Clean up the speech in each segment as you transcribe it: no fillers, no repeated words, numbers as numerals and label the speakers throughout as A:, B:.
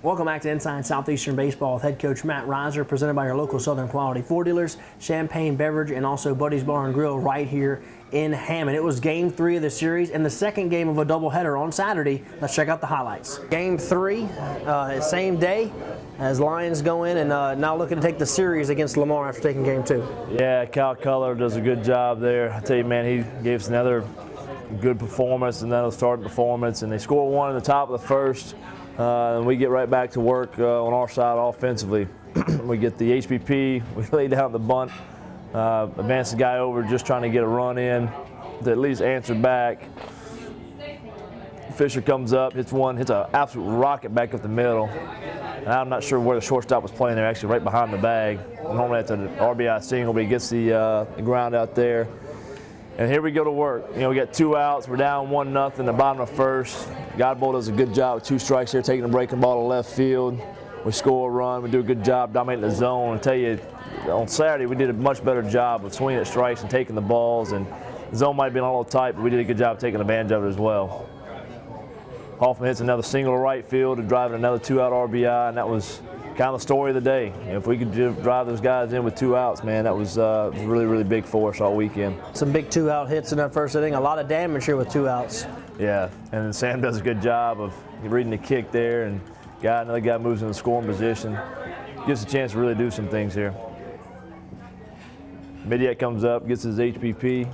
A: Welcome back to Inside Southeastern Baseball with head coach Matt Reiser, presented by your local Southern Quality Ford dealers, Champagne Beverage, and also Buddy's Bar and Grill right here in Hammond. It was Game 3 of the series and the second game of a doubleheader on Saturday. Let's check out the highlights. Game 3, same day as Lions go in and now looking to take the series against Lamar after taking Game 2.
B: Yeah, Cal Culler does a good job there. I tell you, man, he gave us another good performance, another starting performance, and they score one in the top of the first. And we get right back to work on our side offensively. We get the HBP, we lay down the bunt, advance the guy over, just trying to get a run in to at least answer back. Fisher comes up, hits one, hits an absolute rocket back up the middle. And I'm not sure where the shortstop was playing there, actually right behind the bag. Normally that's an RBI single, but he gets the ground out there. And here we go to work. You know, we got 2 outs. We're down 1-0, the bottom of first. Godbolt does a good job with 2 strikes here, taking the breaking ball to left field. We score a run. We do a good job dominating the zone. I tell you, on Saturday we did a much better job of swinging at strikes and taking the balls. And the zone might have been a little tight, but we did a good job taking advantage of it as well. Hoffman hits another single to right field to drive another 2-out RBI, and that was kind of the story of the day. You know, if we could drive those guys in with 2 outs, man, that was really, really big for us all weekend.
A: Some big 2-out hits in that first inning. A lot of damage here with 2 outs.
B: Yeah, and then Sam does a good job of reading the kick there, and another guy moves in the scoring position. Gives a chance to really do some things here. Midyat comes up, gets his HBP,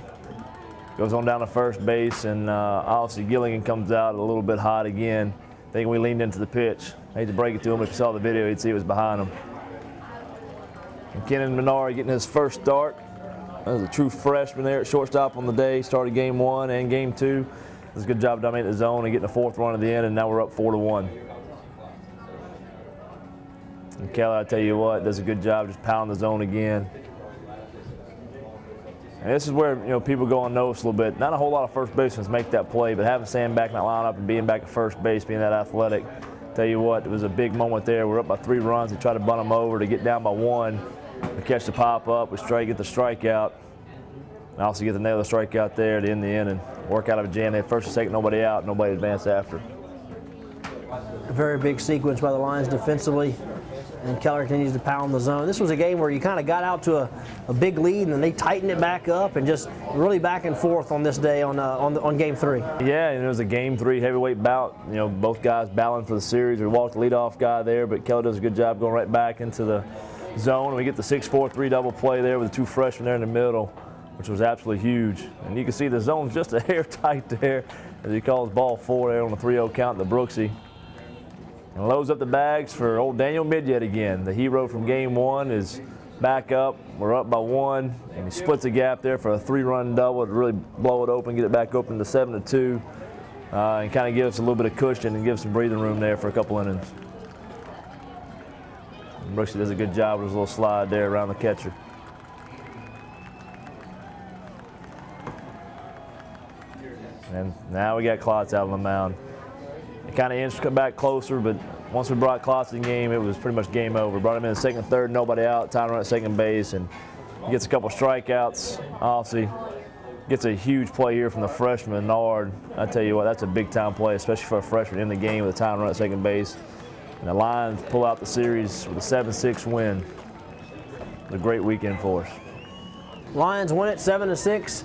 B: goes on down to first base, and obviously Gilligan comes out a little bit hot again. Thinking we leaned into the pitch. I hate to break it to him. If you saw the video, you'd see it was behind him. And Kenan Menard getting his first start. That was a true freshman there at shortstop on the day. Started Game 1 and Game 2. Does a good job dominating the zone and getting the 4th run at the end, and now we're up 4-1. And Kelly, I tell you what, does a good job just pounding the zone again. And this is where, you know, people go unnoticed a little bit. Not a whole lot of first basemen make that play, but having Sam back in that lineup and being back at first base, being that athletic, tell you what, it was a big moment there. We're up by 3 runs. They tried to bunt them over to get down by 1. We catch the pop up, we get the strikeout. And also get the nail of the strikeout there to end the inning. Work out of a jam. They had first and second, nobody out, nobody advanced after.
A: A very big sequence by the Lions defensively. And Keller continues to pound the zone. This was a game where you kind of got out to a big lead, and then they tightened it back up, and just really back and forth on this day on Game 3. Yeah,
B: and it was a Game 3 heavyweight bout. You know, both guys battling for the series. We walked the leadoff guy there, but Keller does a good job going right back into the zone. And we get the 6-4-3 double play there with the 2 freshmen there in the middle, which was absolutely huge. And you can see the zone's just a hair tight there as he calls ball 4 there on the 3-0 count to Brooksy. And loads up the bags for old Daniel Midyat again. The hero from Game 1 is back up. We're up by 1, and he splits the gap there for a 3-run double to really blow it open, get it back open to 7-2, and kind of give us a little bit of cushion and give some breathing room there for a couple innings. And Brooksy does a good job with his little slide there around the catcher. And now we got Klotz out on the mound. It kind of inched back closer, but once we brought Klotz in the game, it was pretty much game over. Brought him in the 2nd, 3rd, nobody out, time to run at second base, and he gets a couple strikeouts. Obviously, gets a huge play here from the freshman, Menard. I tell you what, that's a big-time play, especially for a freshman in the game with a time to run at second base. And the Lions pull out the series with a 7-6 win. It was a great weekend for us.
A: Lions win it 7-6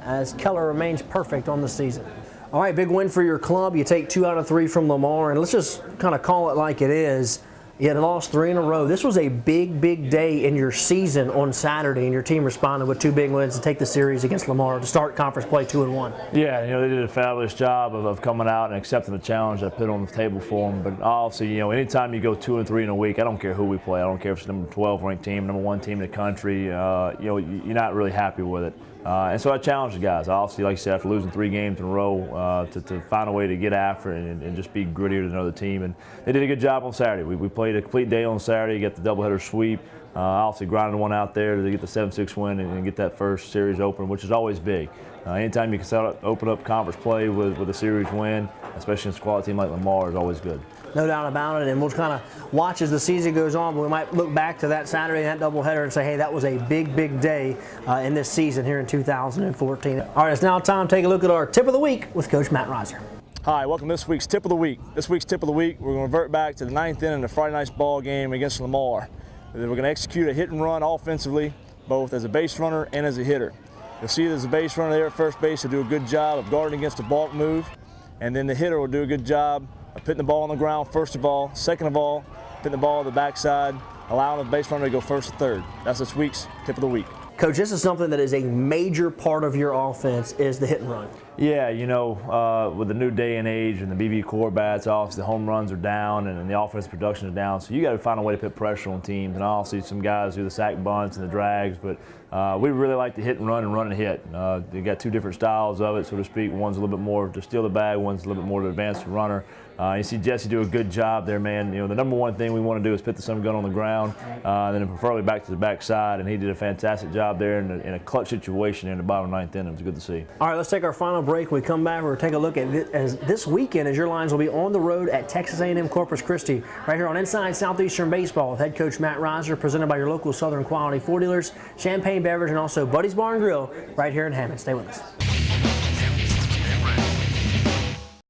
A: as Keller remains perfect on the season. All right, big win for your club. You take 2 out of 3 from Lamar, and let's just kind of call it like it is. You had lost 3 in a row. This was a big, big day in your season on Saturday, and your team responded with 2 big wins to take the series against Lamar to start conference play 2-1.
B: Yeah, you know, they did a fabulous job of coming out and accepting the challenge I put on the table for them. But obviously, you know, anytime you go 2-3 in a week, I don't care who we play. I don't care if it's number 12 ranked team, number 1 team in the country. You know, you're not really happy with it. And so I challenged the guys, obviously, like you said, after losing 3 games in a row, to find a way to get after it and just be grittier than another team. And they did a good job on Saturday. We played a complete day on Saturday, get the doubleheader sweep. Obviously grinding one out there to get the 7-6 win and get that first series open, which is always big. Anytime you can open up conference play with a series win, especially against a quality team like Lamar, is always good.
A: No doubt about it, and we'll kind of watch as the season goes on, but we might look back to that Saturday and that doubleheader and say, hey, that was a big, big day in this season here in 2014. All right, it's now time to take a look at our tip of the week with Coach Matt Reiser.
B: Hi, welcome to this week's Tip of the Week. This week's Tip of the Week, we're going to revert back to the 9th inning of the Friday night's ball game against Lamar. We're going to execute a hit and run offensively, both as a base runner and as a hitter. You'll see there's a base runner there at first base to do a good job of guarding against the balk move, and then the hitter will do a good job of putting the ball on the ground first of all, second of all, putting the ball to the backside, allowing the base runner to go first to third. That's this week's Tip of the Week.
A: Coach, this is something that is a major part of your offense is the hit and run.
B: Yeah, you know, with the new day and age and the BB core bats, obviously the home runs are down and the offense production is down, so you got to find a way to put pressure on teams. And I also see some guys do the sack bunts and the drags, but we really like to hit and run and hit. You got two different styles of it, so to speak. One's a little bit more to steal the bag, one's a little bit more to advance the runner. You see Jesse do a good job there, man. You know, the number one thing we want to do is put the sun gun on the ground, then preferably back to the backside, and he did a fantastic job there in a clutch situation in the bottom 9th inning. It was good to see.
A: All right, let's take our final break. When we come back, we're going to take a look at this weekend as your Lions will be on the road at Texas A&M Corpus Christi, right here on Inside Southeastern Baseball with head coach Matt Reiser, presented by your local Southern Quality Ford dealers, Champagne Beverage, and also Buddy's Bar and Grill right here in Hammond. Stay with us.